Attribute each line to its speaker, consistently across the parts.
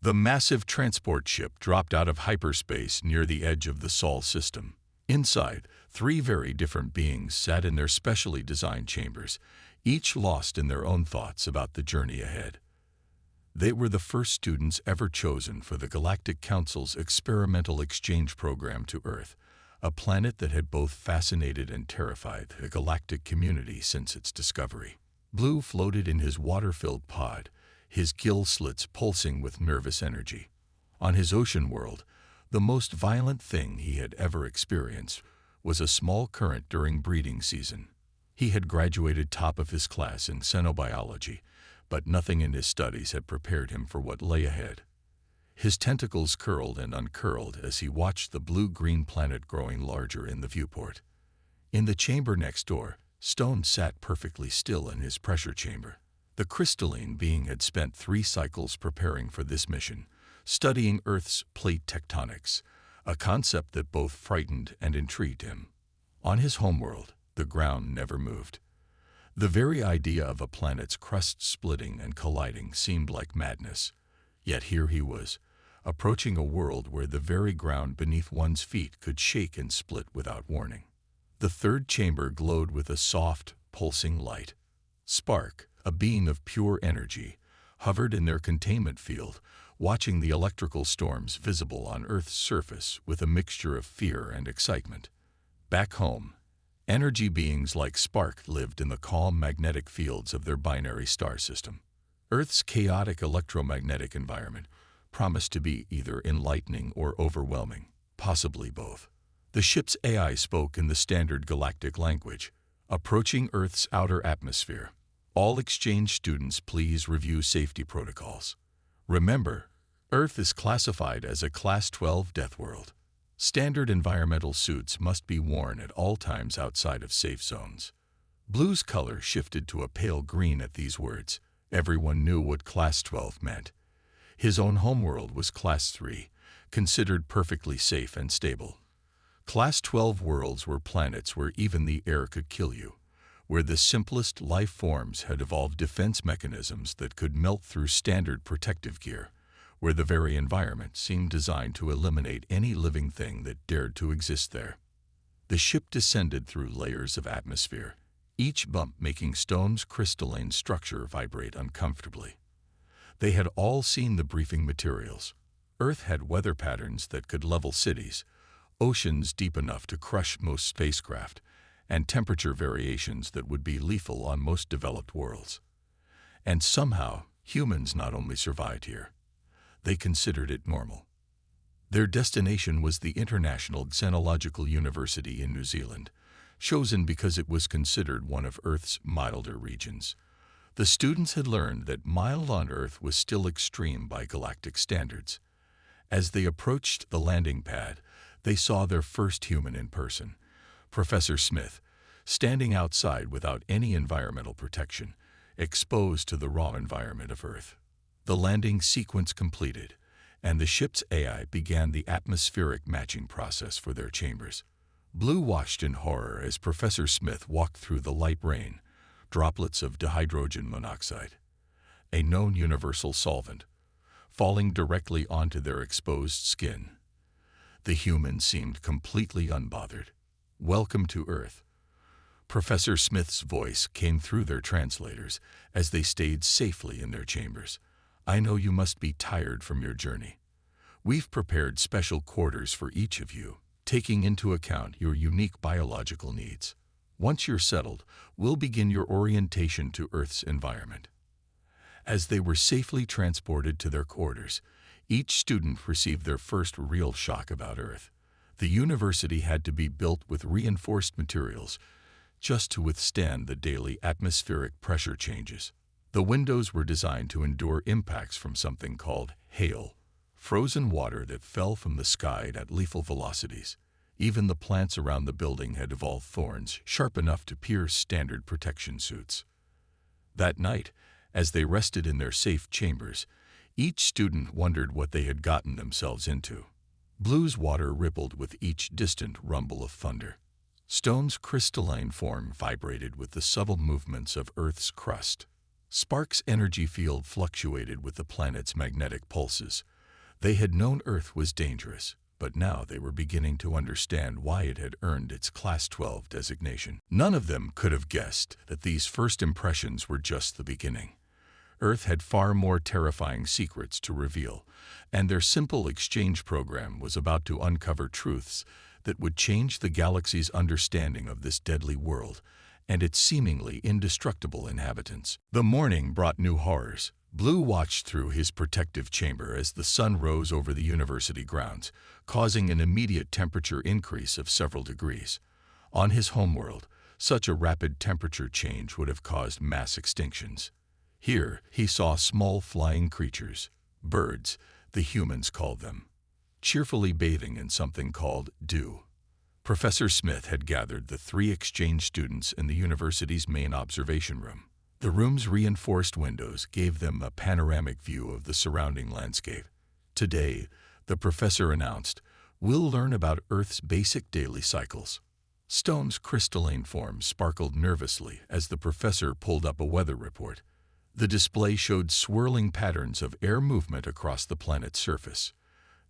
Speaker 1: The massive transport ship dropped out of hyperspace near the edge of the Sol system. Inside, three very different beings sat in their specially designed chambers, each lost in their own thoughts about the journey ahead. They were the first students ever chosen for the Galactic Council's experimental exchange program to Earth, a planet that had both fascinated and terrified the galactic community since its discovery. Blue floated in his water-filled pod, his gill slits pulsing with nervous energy. On his ocean world, the most violent thing he had ever experienced was a small current during breeding season. He had graduated top of his class in xenobiology, but nothing in his studies had prepared him for what lay ahead. His tentacles curled and uncurled as he watched the blue-green planet growing larger in the viewport. In the chamber next door, Stone sat perfectly still in his pressure chamber. The crystalline being had spent 3 cycles preparing for this mission, studying Earth's plate tectonics, a concept that both frightened and intrigued him. On his homeworld, the ground never moved. The very idea of a planet's crust splitting and colliding seemed like madness. Yet here he was, approaching a world where the very ground beneath one's feet could shake and split without warning. The third chamber glowed with a soft, pulsing light. Spark, a being of pure energy, hovered in their containment field, watching the electrical storms visible on Earth's surface with a mixture of fear and excitement. Back home, energy beings like Spark lived in the calm magnetic fields of their binary star system. Earth's chaotic electromagnetic environment promised to be either enlightening or overwhelming, possibly both. The ship's AI spoke in the standard galactic language, approaching Earth's outer atmosphere. All exchange students, please review safety protocols. Remember, Earth is classified as a Class 12 Deathworld. Standard environmental suits must be worn at all times outside of safe zones. Blue's color shifted to a pale green at these words. Everyone knew what Class 12 meant. His own homeworld was Class 3, considered perfectly safe and stable. Class 12 worlds were planets where even the air could kill you, where the simplest life forms had evolved defense mechanisms that could melt through standard protective gear, where the very environment seemed designed to eliminate any living thing that dared to exist there. The ship descended through layers of atmosphere, each bump making Stone's crystalline structure vibrate uncomfortably. They had all seen the briefing materials. Earth had weather patterns that could level cities, oceans deep enough to crush most spacecraft, and temperature variations that would be lethal on most developed worlds. And somehow, humans not only survived here, they considered it normal. Their destination was the International Xenological University in New Zealand, chosen because it was considered one of Earth's milder regions. The students had learned that mild on Earth was still extreme by galactic standards. As they approached the landing pad, they saw their first human in person, Professor Smith, standing outside without any environmental protection, exposed to the raw environment of Earth. The landing sequence completed, and the ship's AI began the atmospheric matching process for their chambers. Blue watched in horror as Professor Smith walked through the light rain, droplets of dihydrogen monoxide, a known universal solvent, falling directly onto their exposed skin. The humans seemed completely unbothered. "Welcome to Earth." Professor Smith's voice came through their translators as they stayed safely in their chambers. "I know you must be tired from your journey. We've prepared special quarters for each of you, taking into account your unique biological needs. Once you're settled, we'll begin your orientation to Earth's environment." As they were safely transported to their quarters, each student received their first real shock about Earth. The university had to be built with reinforced materials just to withstand the daily atmospheric pressure changes. The windows were designed to endure impacts from something called hail, frozen water that fell from the sky at lethal velocities. Even the plants around the building had evolved thorns sharp enough to pierce standard protection suits. That night, as they rested in their safe chambers, each student wondered what they had gotten themselves into. Blue's water rippled with each distant rumble of thunder. Stone's crystalline form vibrated with the subtle movements of Earth's crust. Spark's energy field fluctuated with the planet's magnetic pulses, They had known Earth was dangerous, but now they were beginning to understand why it had earned its Class 12 designation. None of them could have guessed that these first impressions were just the beginning. Earth had far more terrifying secrets to reveal, and their simple exchange program was about to uncover truths that would change the galaxy's understanding of this deadly world and its seemingly indestructible inhabitants. The morning brought new horrors. Blue watched through his protective chamber as the sun rose over the university grounds, causing an immediate temperature increase of several degrees. On his homeworld, such a rapid temperature change would have caused mass extinctions. Here, he saw small flying creatures, birds, the humans called them, cheerfully bathing in something called dew. Professor Smith had gathered the 3 exchange students in the university's main observation room. The room's reinforced windows gave them a panoramic view of the surrounding landscape. Today, the professor announced, "We'll learn about Earth's basic daily cycles." Stone's crystalline form sparkled nervously as the professor pulled up a weather report. The display showed swirling patterns of air movement across the planet's surface.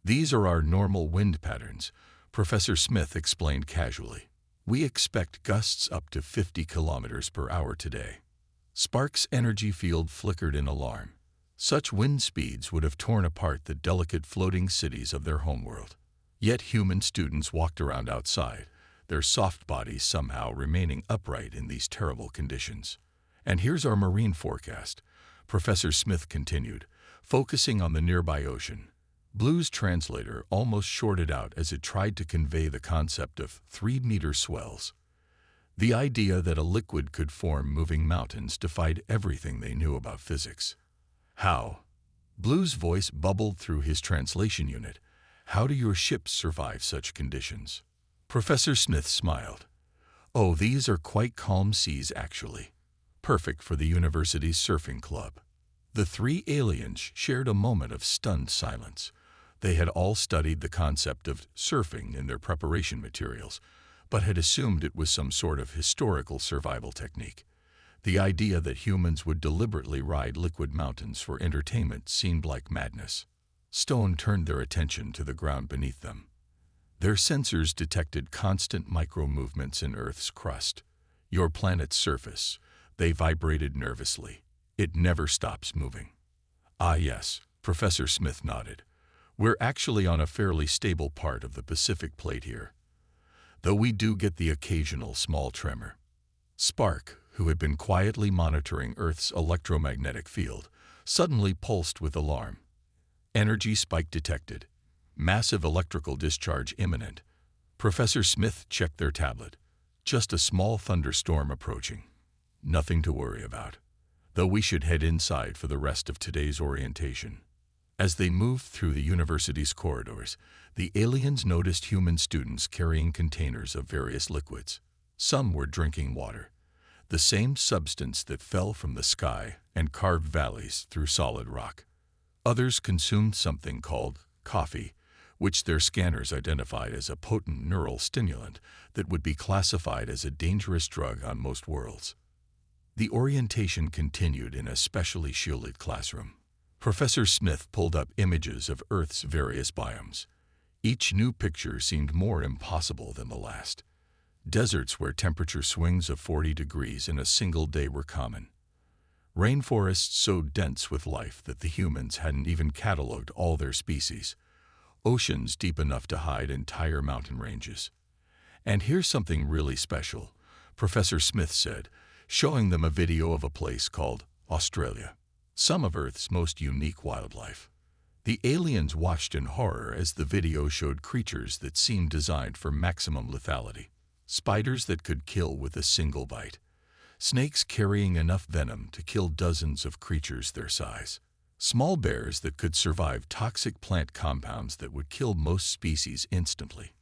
Speaker 1: "These are our normal wind patterns," Professor Smith explained casually. "We expect gusts up to 50 kilometers per hour today." Spark's energy field flickered in alarm. Such wind speeds would have torn apart the delicate floating cities of their homeworld. Yet human students walked around outside, their soft bodies somehow remaining upright in these terrible conditions. "And here's our marine forecast," Professor Smith continued, focusing on the nearby ocean. Blue's translator almost shorted out as it tried to convey the concept of 3-meter swells. The idea that a liquid could form moving mountains defied everything they knew about physics. "How?" Blue's voice bubbled through his translation unit. "How do your ships survive such conditions?" Professor Smith smiled. "Oh, these are quite calm seas, actually. Perfect for the university's surfing club." The 3 aliens shared a moment of stunned silence. They had all studied the concept of surfing in their preparation materials, but had assumed it was some sort of historical survival technique. The idea that humans would deliberately ride liquid mountains for entertainment seemed like madness. Stone turned their attention to the ground beneath them. Their sensors detected constant micro-movements in Earth's crust. "Your planet's surface," they vibrated nervously. "It never stops moving." "Ah, yes," Professor Smith nodded. "We're actually on a fairly stable part of the Pacific plate here, though we do get the occasional small tremor." Spark, who had been quietly monitoring Earth's electromagnetic field, suddenly pulsed with alarm. "Energy spike detected. Massive electrical discharge imminent." Professor Smith checked their tablet. "Just a small thunderstorm approaching. Nothing to worry about. Though we should head inside for the rest of today's orientation." As they moved through the university's corridors, the aliens noticed human students carrying containers of various liquids. Some were drinking water, the same substance that fell from the sky and carved valleys through solid rock. Others consumed something called coffee, which their scanners identified as a potent neural stimulant that would be classified as a dangerous drug on most worlds. The orientation continued in a specially shielded classroom. Professor Smith pulled up images of Earth's various biomes. Each new picture seemed more impossible than the last. Deserts where temperature swings of 40 degrees in a single day were common. Rainforests so dense with life that the humans hadn't even cataloged all their species. Oceans deep enough to hide entire mountain ranges. "And here's something really special," Professor Smith said, showing them a video of a place called Australia. "Some of Earth's most unique wildlife." The aliens watched in horror as the video showed creatures that seemed designed for maximum lethality. Spiders that could kill with a single bite. Snakes carrying enough venom to kill dozens of creatures their size. Small bears that could survive toxic plant compounds that would kill most species instantly.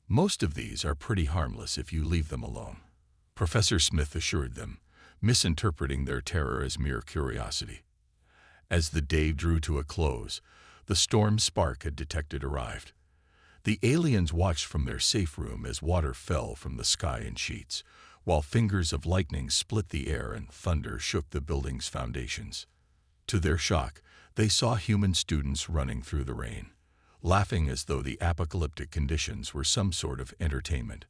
Speaker 1: "Most of these are pretty harmless if you leave them alone," Professor Smith assured them, misinterpreting their terror as mere curiosity. As the day drew to a close, the storm Spark had detected arrived. The aliens watched from their safe room as water fell from the sky in sheets, while fingers of lightning split the air and thunder shook the building's foundations. To their shock, They saw human students running through the rain, laughing as though the apocalyptic conditions were some sort of entertainment.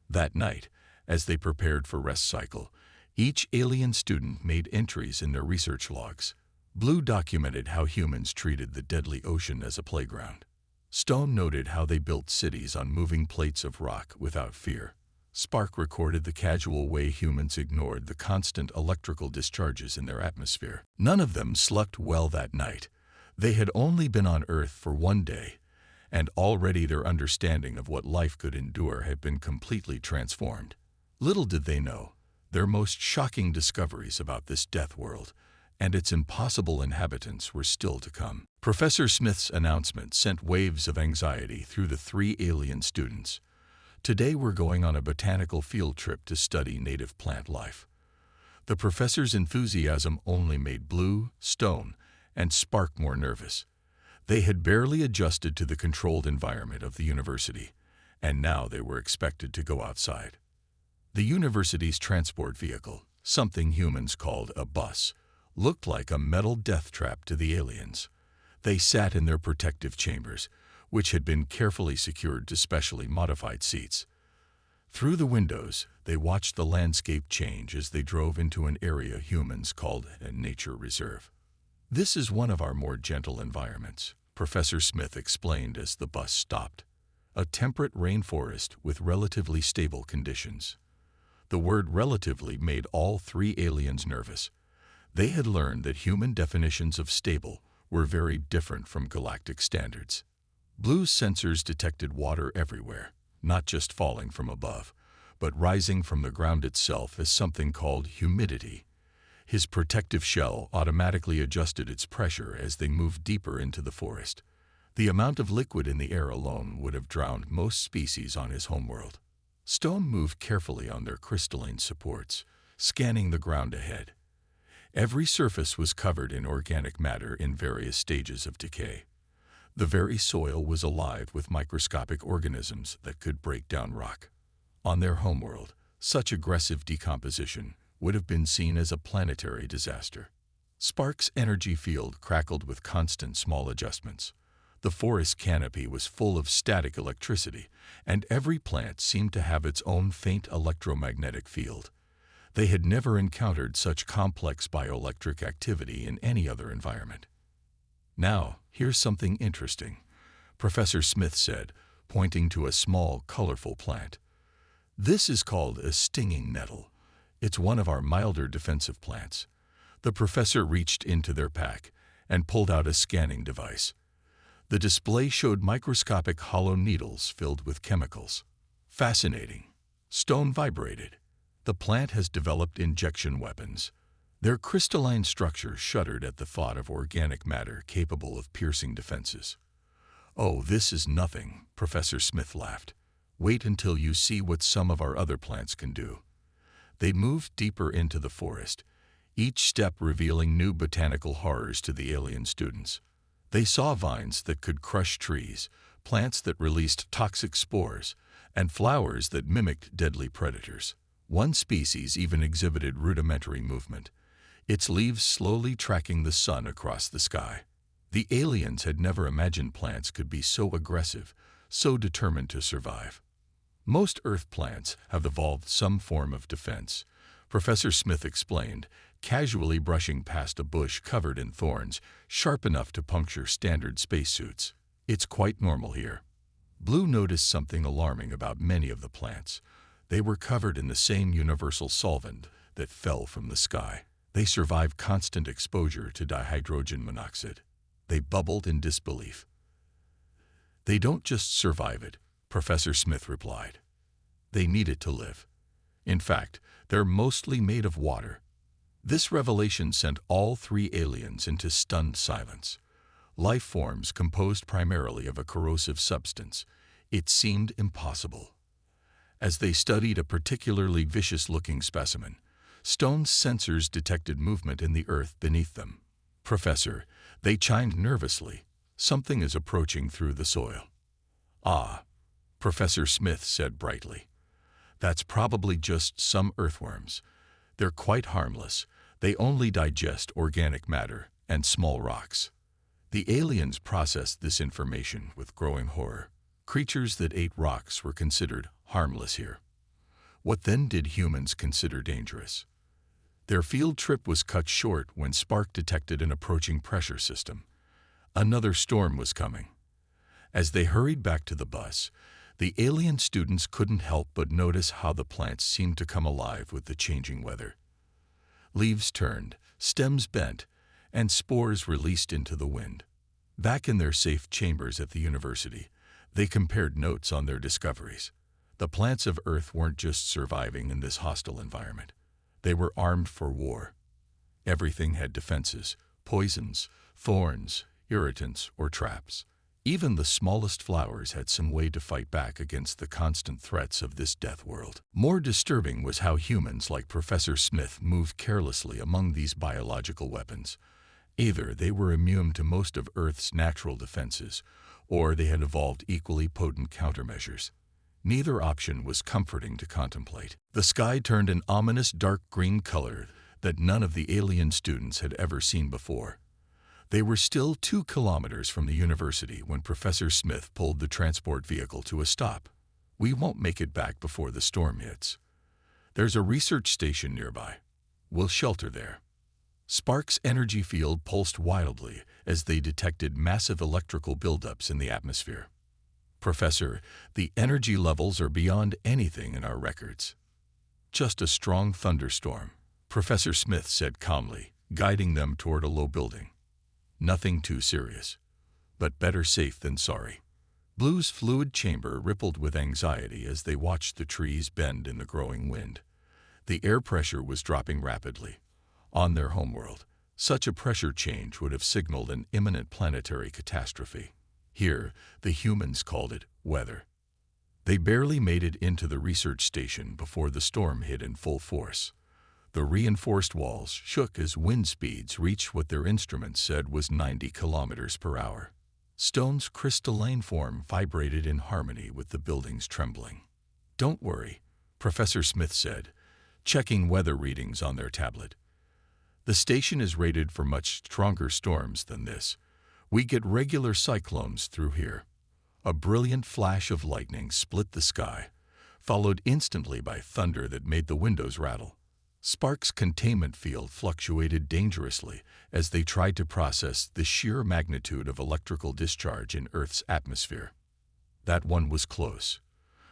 Speaker 1: That night, as they prepared for rest cycle, each alien student made entries in their research logs. Blue documented how humans treated the deadly ocean as a playground. Stone noted how they built cities on moving plates of rock without fear. Spark recorded the casual way humans ignored the constant electrical discharges in their atmosphere. None of them slept well that night. They had only been on Earth for one day, and already their understanding of what life could endure had been completely transformed. Little did they know, their most shocking discoveries about this death world and its impossible inhabitants were still to come. Professor Smith's announcement sent waves of anxiety through the three alien students. Today we're going on a botanical field trip to study native plant life. The professor's enthusiasm only made Blue, Stone, and Spark more nervous. They had barely adjusted to the controlled environment of the university, and now they were expected to go outside. The university's transport vehicle, something humans called a bus, looked like a metal death trap to the aliens. They sat in their protective chambers, which had been carefully secured to specially modified seats. Through the windows, they watched the landscape change as they drove into an area humans called a nature reserve. "This is one of our more gentle environments," Professor Smith explained as the bus stopped. "A temperate rainforest with relatively stable conditions." The word relatively made all three aliens nervous. They had learned that human definitions of stable were very different from galactic standards. Blue's sensors detected water everywhere, not just falling from above, but rising from the ground itself as something called humidity. His protective shell automatically adjusted its pressure as they moved deeper into the forest. The amount of liquid in the air alone would have drowned most species on his homeworld. Stone moved carefully on their crystalline supports, scanning the ground ahead. Every surface was covered in organic matter in various stages of decay. The very soil was alive with microscopic organisms that could break down rock. On their homeworld, such aggressive decomposition would have been seen as a planetary disaster. Spark's energy field crackled with constant small adjustments. The forest canopy was full of static electricity, and every plant seemed to have its own faint electromagnetic field. They had never encountered such complex bioelectric activity in any other environment. "Now, here's something interesting," Professor Smith said, pointing to a small, colorful plant. "This is called a stinging nettle. It's one of our milder defensive plants." The professor reached into their pack and pulled out a scanning device. The display showed microscopic hollow needles filled with chemicals. "Fascinating." Stone vibrated. "The plant has developed injection weapons." Their crystalline structure shuddered at the thought of organic matter capable of piercing defenses. "Oh, this is nothing," Professor Smith laughed. "Wait until you see what some of our other plants can do." They moved deeper into the forest, each step revealing new botanical horrors to the alien students. They saw vines that could crush trees, plants that released toxic spores, and flowers that mimicked deadly predators. One species even exhibited rudimentary movement, its leaves slowly tracking the sun across the sky. The aliens had never imagined plants could be so aggressive, so determined to survive. "Most Earth plants have evolved some form of defense," Professor Smith explained, casually brushing past a bush covered in thorns, sharp enough to puncture standard spacesuits. "It's quite normal here." Blue noticed something alarming about many of the plants. They were covered in the same universal solvent that fell from the sky. They survived constant exposure to dihydrogen monoxide. They bubbled in disbelief. "They don't just survive it," Professor Smith replied. "They need it to live. In fact, they're mostly made of water." This revelation sent all three aliens into stunned silence. Life forms composed primarily of a corrosive substance. It seemed impossible. As they studied a particularly vicious-looking specimen, Stone's sensors detected movement in the earth beneath them. "Professor," they chimed nervously, "something is approaching through the soil." "Ah," Professor Smith said brightly. "That's probably just some earthworms. They're quite harmless. They only digest organic matter, and small rocks. The aliens processed this information with growing horror. Creatures that ate rocks were considered harmless here. What then did humans consider dangerous? Their field trip was cut short when Spark detected an approaching pressure system. Another storm was coming. As they hurried back to the bus, the alien students couldn't help but notice how the plants seemed to come alive with the changing weather. Leaves turned, stems bent, and spores released into the wind. Back in their safe chambers at the university, they compared notes on their discoveries. The plants of Earth weren't just surviving in this hostile environment. They were armed for war. Everything had defenses, poisons, thorns, irritants, or traps. Even the smallest flowers had some way to fight back against the constant threats of this death world. More disturbing was how humans like Professor Smith moved carelessly among these biological weapons. Either they were immune to most of Earth's natural defenses, or they had evolved equally potent countermeasures. Neither option was comforting to contemplate. The sky turned an ominous dark green color that none of the alien students had ever seen before. They were still 2 kilometers from the university when Professor Smith pulled the transport vehicle to a stop. "We won't make it back before the storm hits. There's a research station nearby. We'll shelter there." Spark's energy field pulsed wildly as they detected massive electrical buildups in the atmosphere. "Professor, the energy levels are beyond anything in our records." "Just a strong thunderstorm," Professor Smith said calmly, guiding them toward a low building. "Nothing too serious, but better safe than sorry." Blue's fluid chamber rippled with anxiety as they watched the trees bend in the growing wind. The air pressure was dropping rapidly. On their homeworld, such a pressure change would have signaled an imminent planetary catastrophe. Here, the humans called it weather. They barely made it into the research station before the storm hit in full force. The reinforced walls shook as wind speeds reached what their instruments said was 90 kilometers per hour. Stone's crystalline form vibrated in harmony with the building's trembling. "Don't worry," Professor Smith said, checking weather readings on their tablet. "The station is rated for much stronger storms than this. We get regular cyclones through here." A brilliant flash of lightning split the sky, followed instantly by thunder that made the windows rattle. Spark's containment field fluctuated dangerously as they tried to process the sheer magnitude of electrical discharge in Earth's atmosphere. "That one was close,"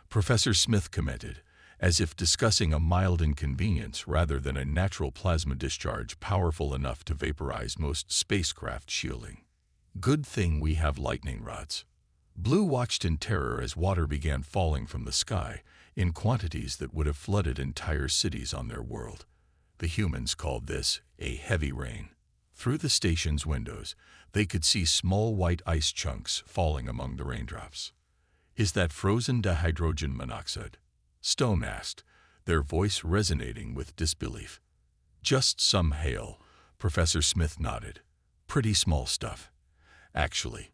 Speaker 1: Professor Smith commented, as if discussing a mild inconvenience rather than a natural plasma discharge powerful enough to vaporize most spacecraft shielding. "Good thing we have lightning rods." Blue watched in terror as water began falling from the sky in quantities that would have flooded entire cities on their world. The humans called this a heavy rain. Through the station's windows, they could see small white ice chunks falling among the raindrops. "Is that frozen dihydrogen monoxide?" Stone asked, their voice resonating with disbelief. "Just some hail," Professor Smith nodded. "Pretty small stuff, actually.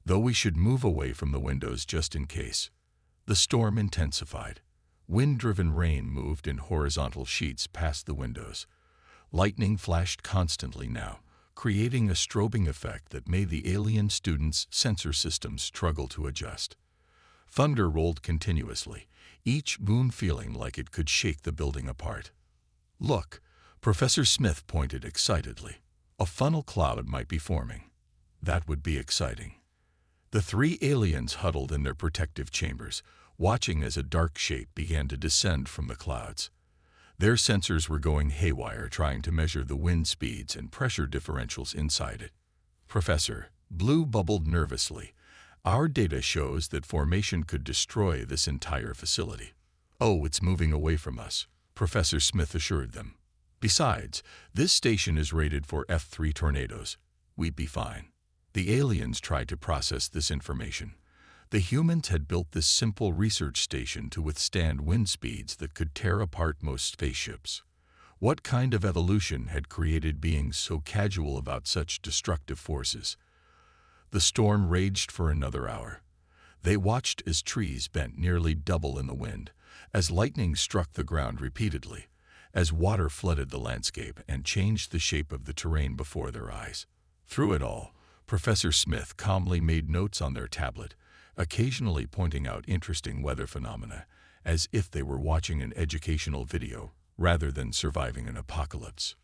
Speaker 1: Though we should move away from the windows just in case." The storm intensified. Wind-driven rain moved in horizontal sheets past the windows. Lightning flashed constantly now, creating a strobing effect that made the alien students' sensor systems struggle to adjust. Thunder rolled continuously, each boom feeling like it could shake the building apart. "Look," Professor Smith pointed excitedly. "A funnel cloud might be forming." That would be exciting. The 3 aliens huddled in their protective chambers, watching as a dark shape began to descend from the clouds. Their sensors were going haywire trying to measure the wind speeds and pressure differentials inside it. "Professor," Blue bubbled nervously, "our data shows that formation could destroy this entire facility." "Oh, it's moving away from us," Professor Smith assured them. "Besides, this station is rated for F3 tornadoes. We'd be fine." The aliens tried to process this information. The humans had built this simple research station to withstand wind speeds that could tear apart most spaceships. What kind of evolution had created beings so casual about such destructive forces? The storm raged for another hour. They watched as trees bent nearly double in the wind, as lightning struck the ground repeatedly, as water flooded the landscape and changed the shape of the terrain before their eyes. Through it all, Professor Smith calmly made notes on their tablet, occasionally pointing out interesting weather phenomena, as if they were watching an educational video rather than surviving an apocalypse.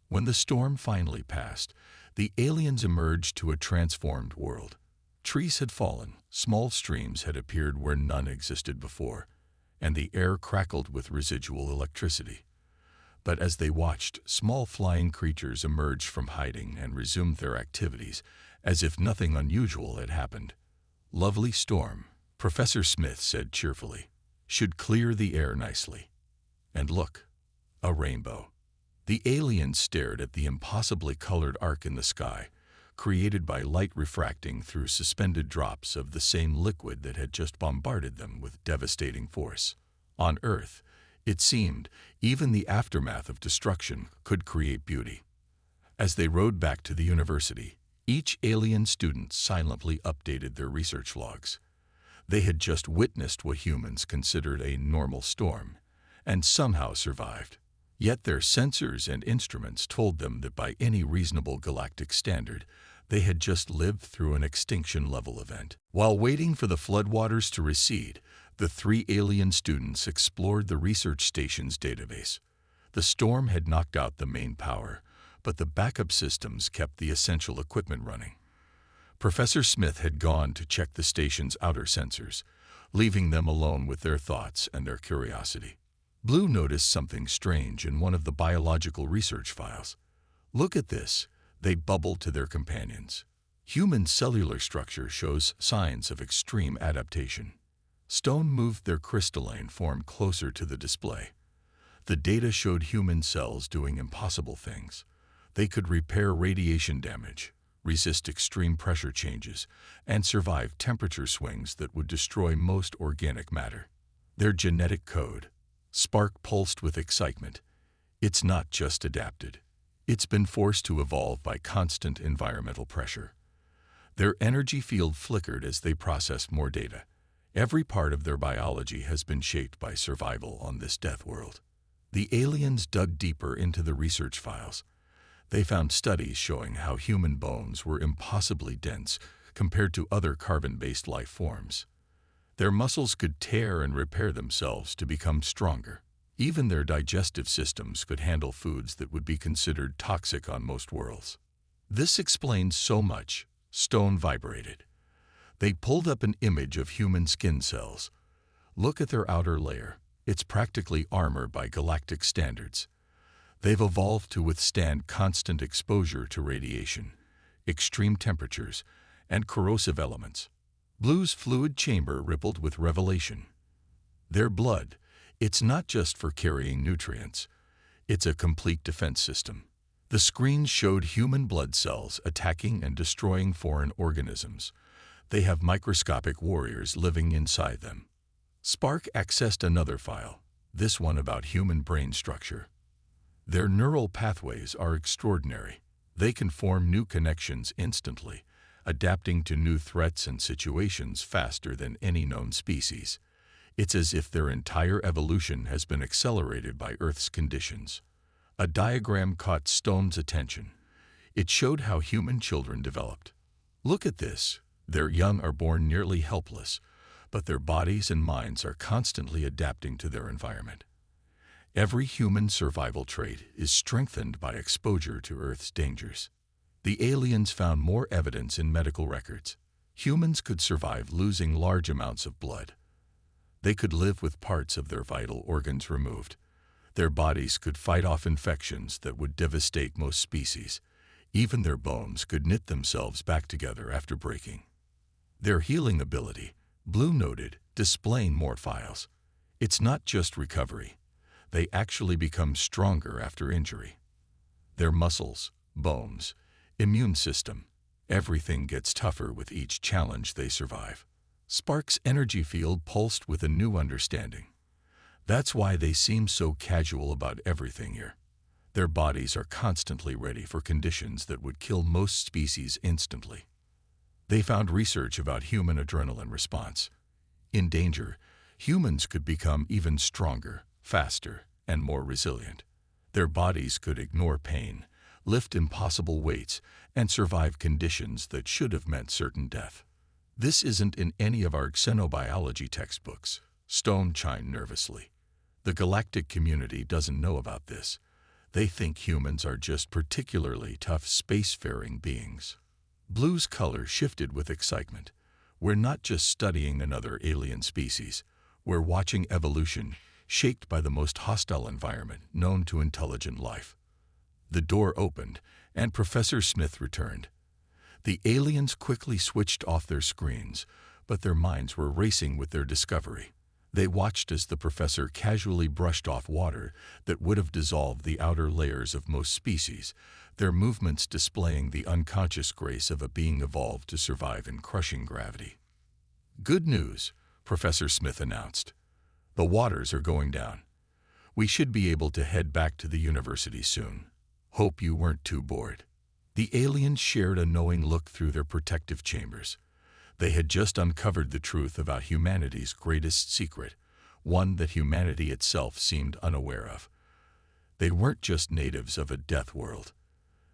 Speaker 1: When the storm finally passed, the aliens emerged to a transformed world. Trees had fallen, small streams had appeared where none existed before, and the air crackled with residual electricity. But as they watched, small flying creatures emerged from hiding and resumed their activities as if nothing unusual had happened. "Lovely storm," Professor Smith said cheerfully. "Should clear the air nicely. And look, a rainbow." The aliens stared at the impossibly colored arc in the sky, created by light refracting through suspended drops of the same liquid that had just bombarded them with devastating force. On Earth, it seemed, even the aftermath of destruction could create beauty. As they rode back to the university, each alien student silently updated their research logs. They had just witnessed what humans considered a normal storm, and somehow survived. Yet their sensors and instruments told them that by any reasonable galactic standard, they had just lived through an extinction-level event. While waiting for the floodwaters to recede, the three alien students explored the research station's database. The storm had knocked out the main power, but the backup systems kept the essential equipment running. Professor Smith had gone to check the station's outer sensors, leaving them alone with their thoughts and their curiosity. Blue noticed something strange in one of the biological research files. "Look at this," they bubbled to their companions. "Human cellular structure shows signs of extreme adaptation." Stone moved their crystalline form closer to the display. The data showed human cells doing impossible things. They could repair radiation damage, resist extreme pressure changes, and survive temperature swings that would destroy most organic matter. Their genetic code, Spark pulsed with excitement. It's not just adapted. It's been forced to evolve by constant environmental pressure. Their energy field flickered as they processed more data. Every part of their biology has been shaped by survival on this death world. The aliens dug deeper into the research files. They found studies showing how human bones were impossibly dense compared to other carbon-based life forms. Their muscles could tear and repair themselves to become stronger. Even their digestive systems could handle foods that would be considered toxic on most worlds. This explains so much. Stone vibrated. They pulled up an image of human skin cells. Look at their outer layer. It's practically armor by galactic standards. They've evolved to withstand constant exposure to radiation, extreme temperatures, and corrosive elements. Blue's fluid chamber rippled with revelation. Their blood, it's not just for carrying nutrients. It's a complete defense system. The screens showed human blood cells attacking and destroying foreign organisms. They have microscopic warriors living inside them. Spark accessed another file, this one about human brain structure. Their neural pathways are extraordinary. They can form new connections instantly, adapting to new threats and situations faster than any known species. It's as if their entire evolution has been accelerated by Earth's conditions. A diagram caught Stone's attention. It showed how human children developed. Look at this. Their young are born nearly helpless, but their bodies and minds are constantly adapting to their environment. Every human survival trait is strengthened by exposure to Earth's dangers. The aliens found more evidence in medical records. Humans could survive losing large amounts of blood. They could live with parts of their vital organs removed. Their bodies could fight off infections that would devastate most species. Even their bones could knit themselves back together after breaking. Their healing ability, Blue noted, displaying more files. It's not just recovery. They actually become stronger after injury. Their muscles, bones, immune system, everything gets tougher with each challenge they survive. Spark's energy field pulsed with a new understanding. That's why they seem so casual about everything here. Their bodies are constantly ready for conditions that would kill most species instantly. They found research about human adrenaline response. In danger, humans could become even stronger, faster, and more resilient. Their bodies could ignore pain, lift impossible weights, and survive conditions that should have meant certain death. This isn't in any of our xenobiology textbooks, Stone chimed nervously. The galactic community doesn't know about this. They think humans are just particularly tough spacefaring beings. Blue's color shifted with excitement. We're not just studying another alien species. We're watching evolution, shaped by the most hostile environment known to intelligent life. The door opened, and Professor Smith returned. The aliens quickly switched off their screens, but their minds were racing with their discovery. They watched as the professor casually brushed off water that would have dissolved the outer layers of most species, their movements displaying the unconscious grace of a being evolved to survive in crushing gravity. "Good news," Professor Smith announced. "The waters are going down. We should be able to head back to the university soon. Hope you weren't too bored." The aliens shared a knowing look through their protective chambers. They had just uncovered the truth about humanity's greatest secret, one that humanity itself seemed unaware of. They weren't just natives of a death world.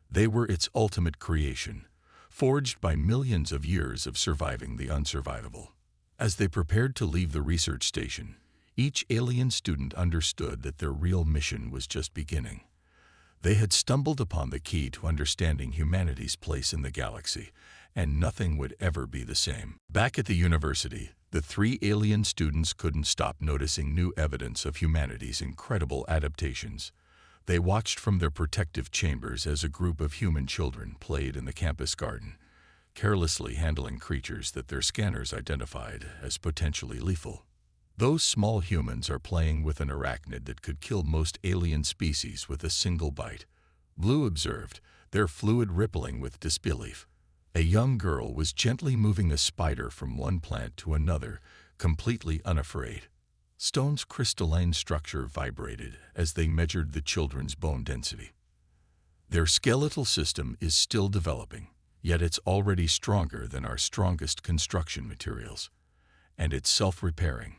Speaker 1: They were its ultimate creation, forged by millions of years of surviving the unsurvivable. As they prepared to leave the research station, each alien student understood that their real mission was just beginning. They had stumbled upon the key to understanding humanity's place in the galaxy, and nothing would ever be the same. Back at the university, the three alien students couldn't stop noticing new evidence of humanity's incredible adaptations. They watched from their protective chambers as a group of human children played in the campus garden, carelessly handling creatures that their scanners identified as potentially lethal. Those small humans are playing with an arachnid that could kill most alien species with a single bite, Blue observed, their fluid rippling with disbelief. A young girl was gently moving a spider from one plant to another, completely unafraid. Stone's crystalline structure vibrated as they measured the children's bone density. Their skeletal system is still developing, yet it's already stronger than our strongest construction materials. And it's self-repairing.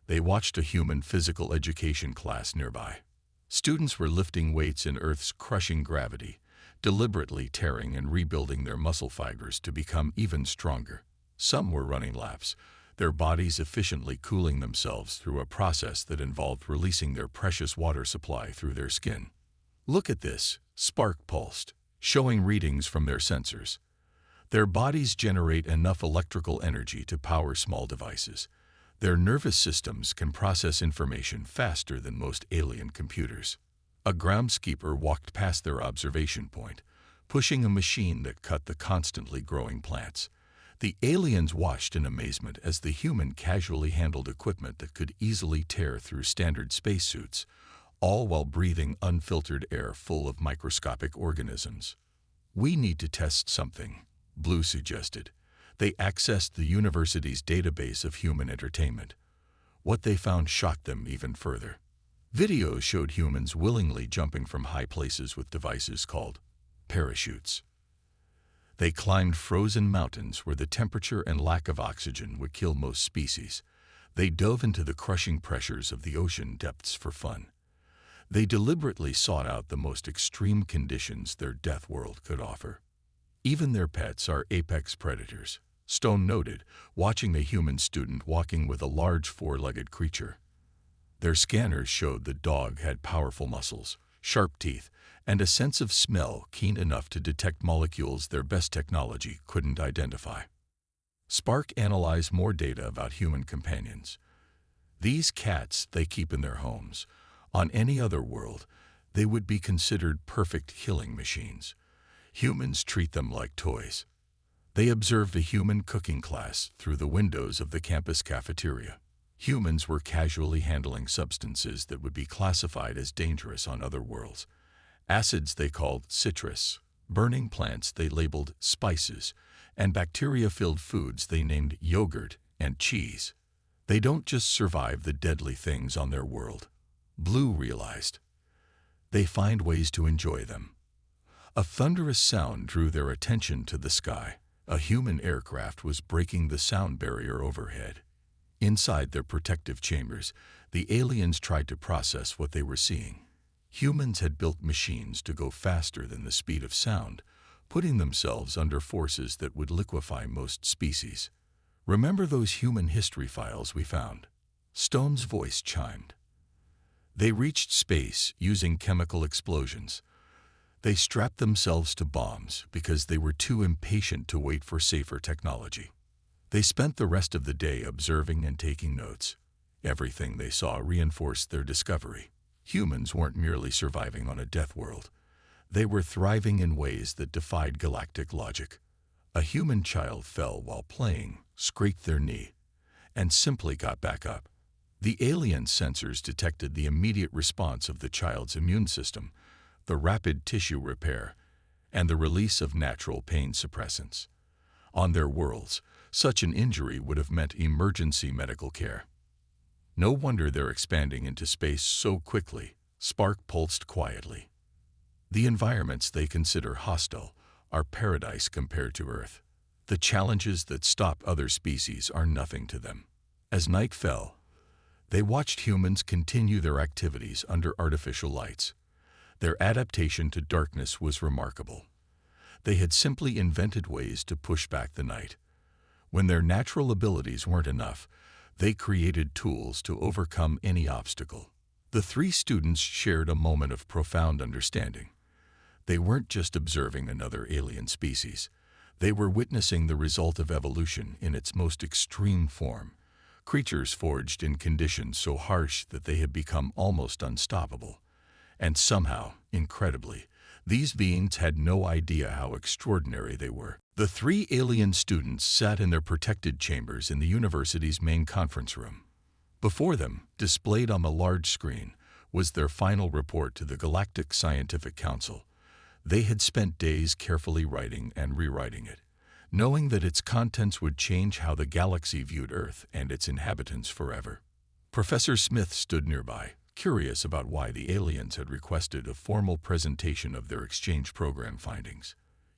Speaker 1: They watched a human physical education class nearby. Students were lifting weights in Earth's crushing gravity, deliberately tearing and rebuilding their muscle fibers to become even stronger. Some were running laps, their bodies efficiently cooling themselves through a process that involved releasing their precious water supply through their skin. "Look at this," Spark pulsed, showing readings from their sensors. Their bodies generate enough electrical energy to power small devices. Their nervous systems can process information faster than most alien computers. A groundskeeper walked past their observation point, pushing a machine that cut the constantly growing plants. The aliens watched in amazement as the human casually handled equipment that could easily tear through standard spacesuits, all while breathing unfiltered air full of microscopic organisms. "We need to test something," Blue suggested. They accessed the university's database of human entertainment. What they found shocked them even further. Videos showed humans willingly jumping from high places with devices called parachutes. They climbed frozen mountains where the temperature and lack of oxygen would kill most species. They dove into the crushing pressures of the ocean depths for fun. They deliberately sought out the most extreme conditions their death world could offer. Even their pets are apex predators, Stone noted, watching a human student walking with a large four-legged creature. Their scanners showed the dog had powerful muscles, sharp teeth, and a sense of smell keen enough to detect molecules their best technology couldn't identify. Spark analyzed more data about human companions. These cats they keep in their homes. On any other world, they would be considered perfect killing machines. Humans treat them like toys. They observed a human cooking class through the windows of the campus cafeteria. Humans were casually handling substances that would be classified as dangerous on other worlds. Acids they called citrus, burning plants they labeled spices, and bacteria-filled foods they named yogurt and cheese. They don't just survive the deadly things on their world, Blue realized. They find ways to enjoy them. A thunderous sound drew their attention to the sky. A human aircraft was breaking the sound barrier overhead. Inside their protective chambers, the aliens tried to process what they were seeing. Humans had built machines to go faster than the speed of sound, putting themselves under forces that would liquefy most species. "Remember those human history files we found?" Stone's voice chimed. They reached space using chemical explosions. They strapped themselves to bombs because they were too impatient to wait for safer technology. They spent the rest of the day observing and taking notes. Everything they saw reinforced their discovery. Humans weren't merely surviving on a death world. They were thriving in ways that defied galactic logic. A human child fell while playing, scraped their knee, and simply got back up. The alien sensors detected the immediate response of the child's immune system, the rapid tissue repair, and the release of natural pain suppressants. On their worlds, such an injury would have meant emergency medical care. No wonder they're expanding into space so quickly, Spark pulsed quietly. The environments they consider hostile are paradise compared to Earth. The challenges that stop other species are nothing to them. As night fell, they watched humans continue their activities under artificial lights. Their adaptation to darkness was remarkable. They had simply invented ways to push back the night. When their natural abilities weren't enough, they created tools to overcome any obstacle. The three students shared a moment of profound understanding. They weren't just observing another alien species. They were witnessing the result of evolution in its most extreme form. Creatures forged in conditions so harsh that they had become almost unstoppable. And somehow, incredibly, these beings had no idea how extraordinary they were. The three alien students sat in their protected chambers in the university's main conference room. Before them, displayed on the large screen, was their final report to the Galactic Scientific Council. They had spent days carefully writing and rewriting it, knowing that its contents would change how the galaxy viewed Earth and its inhabitants forever. Professor Smith stood nearby, curious about why the aliens had requested a formal presentation of their exchange program findings.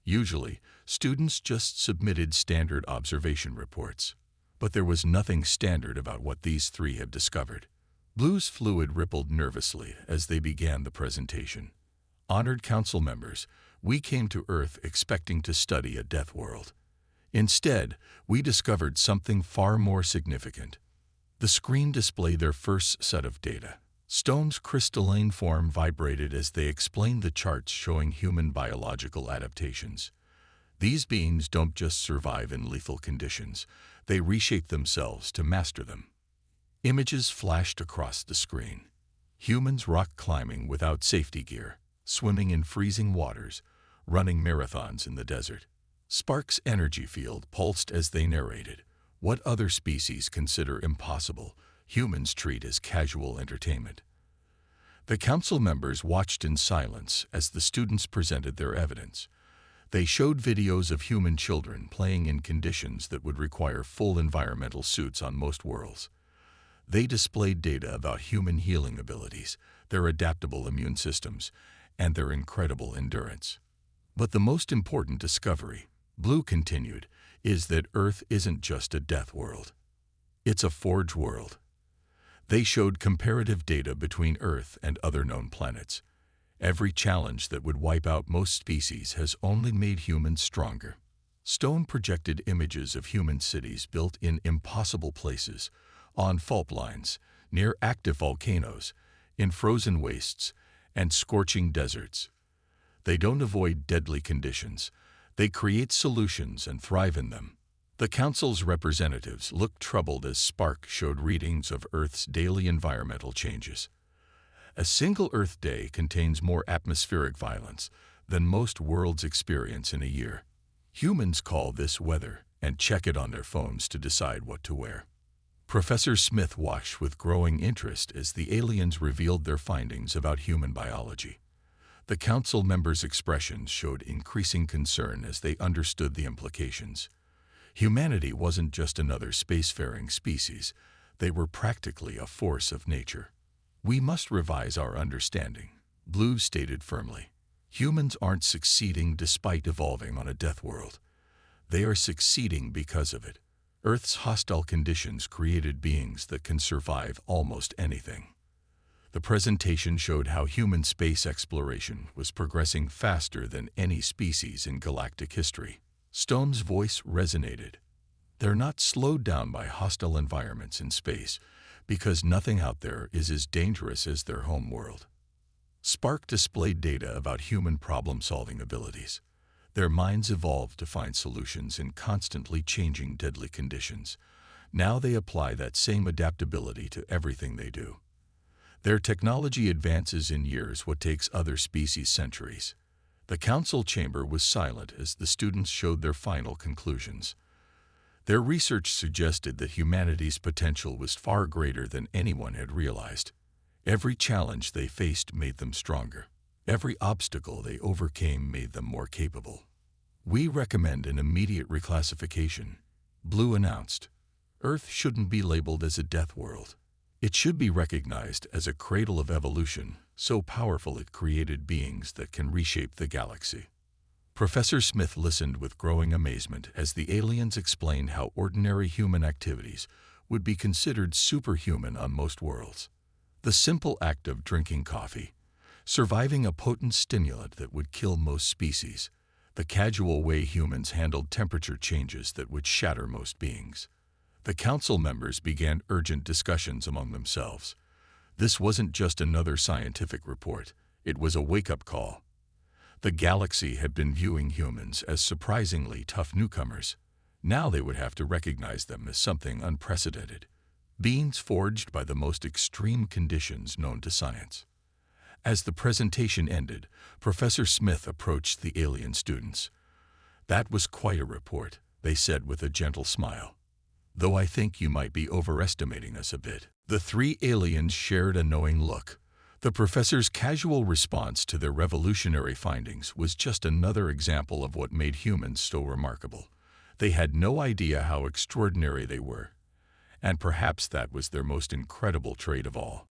Speaker 1: Usually, students just submitted standard observation reports. But there was nothing standard about what these three had discovered. Blue's fluid rippled nervously as they began the presentation. "Honored council members, we came to Earth expecting to study a death world. Instead, we discovered something far more significant." The screen displayed their first set of data. Stone's crystalline form vibrated as they explained the charts showing human biological adaptations. These beings don't just survive in lethal conditions, they reshape themselves to master them. Images flashed across the screen. Humans rock climbing without safety gear, swimming in freezing waters, running marathons in the desert. Spark's energy field pulsed as they narrated. What other species consider impossible, humans treat as casual entertainment. The council members watched in silence as the students presented their evidence. They showed videos of human children playing in conditions that would require full environmental suits on most worlds. They displayed data about human healing abilities, their adaptable immune systems, and their incredible endurance. But the most important discovery, Blue continued, is that Earth isn't just a death world. It's a forge world. They showed comparative data between Earth and other known planets. Every challenge that would wipe out most species has only made humans stronger. Stone projected images of human cities built in impossible places, on fault lines, near active volcanoes, in frozen wastes, and scorching deserts. They don't avoid deadly conditions. They create solutions and thrive in them. The Council's representatives looked troubled as Spark showed readings of Earth's daily environmental changes. A single Earth day contains more atmospheric violence than most worlds experience in a year. Humans call this weather and check it on their phones to decide what to wear. Professor Smith watched with growing interest as the aliens revealed their findings about human biology. The council members' expressions showed increasing concern as they understood the implications. Humanity wasn't just another spacefaring species. They were practically a force of nature. "We must revise our understanding," Blue stated firmly. "Humans aren't succeeding despite evolving on a death world. They are succeeding because of it. Earth's hostile conditions created beings that can survive almost anything." The presentation showed how human space exploration was progressing faster than any species in galactic history. Stone's voice resonated. They're not slowed down by hostile environments in space, because nothing out there is as dangerous as their home world. Spark displayed data about human problem-solving abilities. Their minds evolved to find solutions in constantly changing deadly conditions. Now they apply that same adaptability to everything they do. Their technology advances in years what takes other species centuries. The council chamber was silent as the students showed their final conclusions. Their research suggested that humanity's potential was far greater than anyone had realized. Every challenge they faced made them stronger. Every obstacle they overcame made them more capable. We recommend an immediate reclassification, Blue announced. Earth shouldn't be labeled as a death world. It should be recognized as a cradle of evolution, so powerful it created beings that can reshape the galaxy. Professor Smith listened with growing amazement as the aliens explained how ordinary human activities would be considered superhuman on most worlds. The simple act of drinking coffee, surviving a potent stimulant that would kill most species, the casual way humans handled temperature changes that would shatter most beings. The council members began urgent discussions among themselves. This wasn't just another scientific report, it was a wake-up call. The galaxy had been viewing humans as surprisingly tough newcomers. Now they would have to recognize them as something unprecedented, beings forged by the most extreme conditions known to science. As the presentation ended, Professor Smith approached the alien students. "That was quite a report," they said with a gentle smile. "Though I think you might be overestimating us a bit." The three aliens shared a knowing look. The professor's casual response to their revolutionary findings was just another example of what made humans so remarkable. They had no idea how extraordinary they were, and perhaps that was their most incredible trait of all.